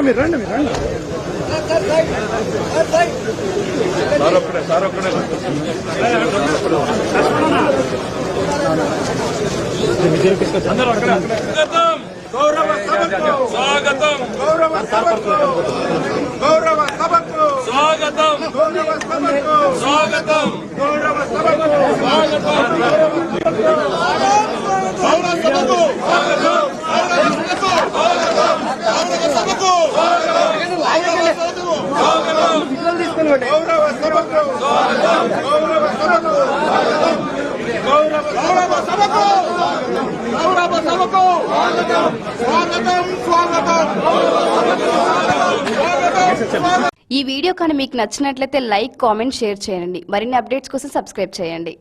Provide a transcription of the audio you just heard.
మీరు రండి సార్ ఒక్కడే గౌరవ సభకు స్వాగతం గౌరవ సభకు గౌరవ సభకు స్వాగతం గౌరవ సభకు స్వాగతం గౌరవ సభకు స్వాగతం గౌరవ సభకు స్వాగతం గౌరవ సభకు ఈ వీడియో కానీ మీకు నచ్చినట్లయితే లైక్, కామెంట్, షేర్ చేయండి. మరిన్ని అప్డేట్స్ కోసం సబ్స్క్రైబ్ చేయండి.